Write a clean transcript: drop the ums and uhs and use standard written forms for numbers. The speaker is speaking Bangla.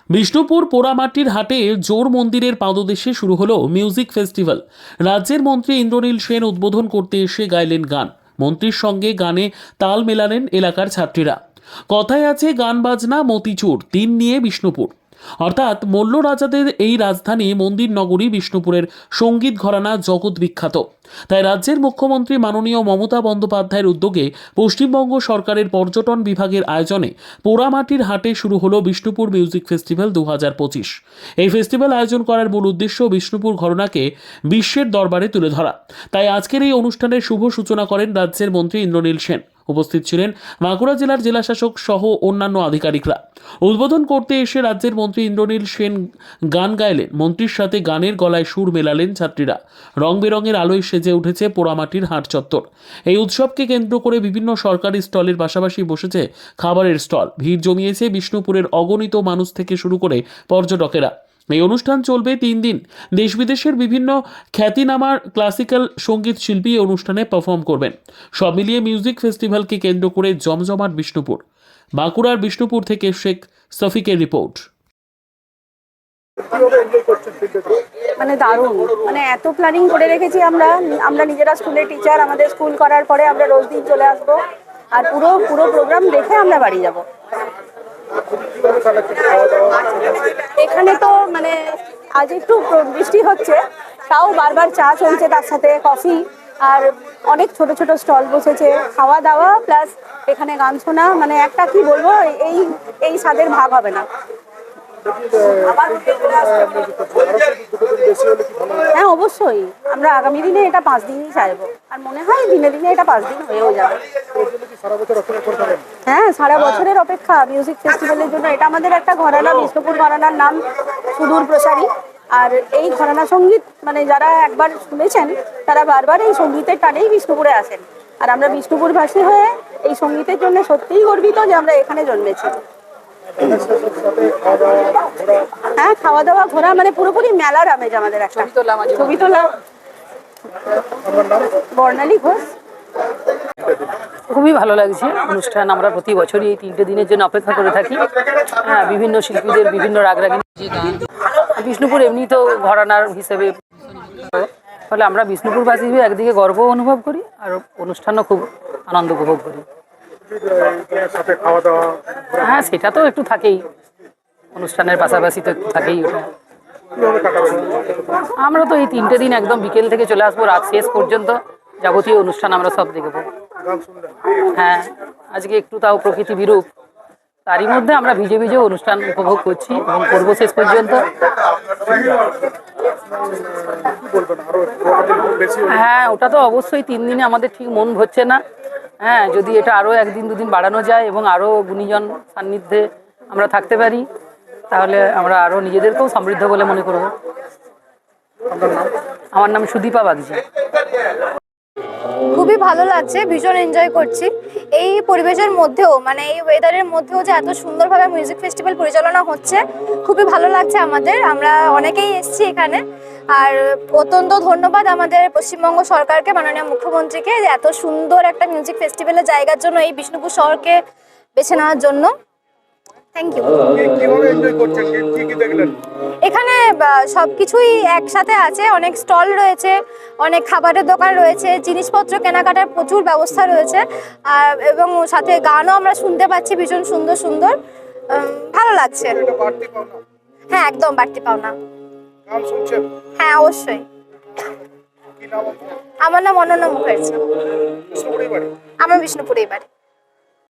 বিষ্ণুপুর পোড়ামাটির হাটে জোর মন্দিরের পাদদেশে শুরু হলো মিউজিক ফেস্টিভ্যাল। রাজ্যের মন্ত্রী ইন্দ্রনীল সেন উদ্বোধন করতে এসে গাইলেন গান। মন্ত্রীর সঙ্গে গানে তাল মেলালেন এলাকার ছাত্রীরা। কথায় আছে গান বাজনা মতিচুর দিন নিয়ে বিষ্ণুপুর, অর্থাৎ মল্ল রাজাদের এই রাজধানী মন্দির নগরী বিষ্ণুপুরের সঙ্গীত ঘরানা জগৎ বিখ্যাত। তাই রাজ্যের মুখ্যমন্ত্রী মাননীয় মমতা বন্দ্যোপাধ্যায়ের উদ্যোগে পশ্চিমবঙ্গ সরকারের পর্যটন বিভাগের আয়োজনে পোড়ামাটির হাটে শুরু হলো বিষ্ণুপুর মিউজিক ফেস্টিভ্যাল 2025। এই ফেস্টিভ্যাল আয়োজন করার মূল উদ্দেশ্য বিষ্ণুপুর ঘরানাকে বিশ্বের দরবারে তুলে ধরা। তাই আজকের এই অনুষ্ঠানের শুভ সূচনা করেন রাজ্যের মন্ত্রী ইন্দ্রনীল সেন। উপস্থিত ছিলেন বাঁকুড়া জেলার জেলাশাসক সহ অন্যান্য আধিকারিকরা। উদ্বোধন করতে এসে রাজ্যের মন্ত্রী ইন্দ্রনীল সেন গান গাইলেন। মন্ত্রীর সাথে গানের গলায় সুর মেলালেন ছাত্রীরা। রং বেরঙের আলোয় সেজে উঠেছে পোড়ামাটির হাট চত্বর। এই উৎসবকে কেন্দ্র করে বিভিন্ন সরকারি স্টলের পাশাপাশি বসেছে খাবারের স্টল। ভিড় জমিয়েছে বিষ্ণুপুরের অগণিত মানুষ থেকে শুরু করে পর্যটকেরা। এই অনুষ্ঠান চলবে 3 দিন। দেশ বিদেশের বিভিন্ন খ্যাতিনামা ক্লাসিক্যাল সঙ্গীত শিল্পী এই অনুষ্ঠানে পারফর্ম করবেন। সব মিলিয়ে মিউজিক ফেস্টিভ্যালকে কেন্দ্র করে জমজমাট বিষ্ণুপুর। বাঁকুড়ার বিষ্ণুপুর থেকে শেখ সফিকের রিপোর্ট। মানে দারুণ, মানে এত প্ল্যানিং করে রেখেছি আমরা নিজেরা স্কুলের টিচার। আমাদের স্কুল করার পরে আমরা রোজ দিন চলে আসবো, আর পুরো প্রোগ্রাম দেখে আমরা বাড়ি যাব। এখানে তো মানে আজ একটু বৃষ্টি হচ্ছে, তাও বারবার চা চলছে, তার সাথে কফি, আর অনেক ছোট ছোট স্টল বসেছে। খাওয়া দাওয়া প্লাস এখানে গান শোনা, মানে একটা কি বলবো, এই স্বাদের ভাগ হবে না। হ্যাঁ অবশ্যই, আমরা আগামী দিনে এটা 5 দিনই চাইবো, আর মনে হয় দিনে দিনে এটা 5 দিন হয়েও যাবে। হ্যাঁ, সারা বছরের অপেক্ষা মিউজিক ফেস্টিভ্যালের জন্য। এটা আমাদের একটা ঘরানা, বিষ্ণুপুর ঘরানার নাম সুদূর প্রসারী। আর এই ঘরানা সঙ্গীত মানে যারা একবার শুনেছেন তারা বারবার এই সঙ্গীতের টানেই বিষ্ণুপুরে আসেন। আর আমরা বিষ্ণুপুরবাসী হয়ে এই সঙ্গীতের জন্য সত্যিই গর্বিত যে আমরা এখানে জন্মেছি। হ্যাঁ, খাওয়া দাওয়া ঘোরা, মানে পুরোপুরি মেলার আমেজ আমাদের। একটা ছবি তোলা। বর্ণালী ঘোষ। খুবই ভালো লাগছে অনুষ্ঠান। আমরা প্রতি বছরই এই 3টে দিনের জন্য অপেক্ষা করে থাকি। হ্যাঁ, বিভিন্ন শিল্পীদের বিভিন্ন রাগরাগিনী যে গান। বিষ্ণুপুর এমনি তো ঘরানার হিসেবে, ফলে আমরা বিষ্ণুপুরবাসী হিসেবে একদিকে গর্ব অনুভব করি আর অনুষ্ঠানও খুব আনন্দ উপভোগ করি। হ্যাঁ, সেটা তো একটু থাকেই, অনুষ্ঠানের পাশাপাশি তো একটু থাকেই ওটা। আমরা তো এই 3টে দিন একদম বিকেল থেকে চলে আসবো, রাত শেষ পর্যন্ত যাবতীয় অনুষ্ঠান আমরা সব দেখবো। হ্যাঁ, আজকে একটু তাও প্রকৃতি বিরূপ, তারই মধ্যে আমরা ভিজে ভিজে অনুষ্ঠান উপভোগ করছি এবং করবো শেষ পর্যন্ত। হ্যাঁ, ওটা তো অবশ্যই 3 দিনে আমাদের ঠিক মন ভরছে না। হ্যাঁ, যদি এটা আরও 1 দিন 2 দিন বাড়ানো যায় এবং আরও গুণীজন সান্নিধ্যে আমরা থাকতে পারি, তাহলে আমরা আরও নিজেদেরকেও সমৃদ্ধ বলে মনে করব। আমার নাম সুদীপা বাগজি। খুবই ভালো লাগছে, ভীষণ এনজয় করছি। এই পরিবেশের মধ্যেও, মানে এই ওয়েদারের মধ্যেও যে এত সুন্দরভাবে মিউজিক ফেস্টিভ্যাল পরিচালনা হচ্ছে, খুবই ভালো লাগছে আমাদের। আমরা অনেকেই এসেছি এখানে, আর অত্যন্ত ধন্যবাদ আমাদের পশ্চিমবঙ্গ সরকারকে, মাননীয় মুখ্যমন্ত্রীকে, যে এত সুন্দর একটা মিউজিক ফেস্টিভ্যালের জায়গার জন্য এই বিষ্ণুপুর শহরকে বেছে নেওয়ার জন্য। Thank you. এখানে সবকিছুই একসাথে আছে, অনেক স্টল রয়েছে, অনেক খাবারের দোকান রয়েছে, জিনিসপত্র কেনাকাটার প্রচুর ব্যবস্থা রয়েছে, এবং সাথে গানও আমরা শুনতে পাচ্ছি, ভীষণ সুন্দর সুন্দর। ভালো লাগছে। হ্যাঁ, একদম বাড়তি পাওনা। হ্যাঁ অবশ্যই। আমার নাম অনন্যা মুখার্জি। আমার বিষ্ণুপুরেই বাড়ি।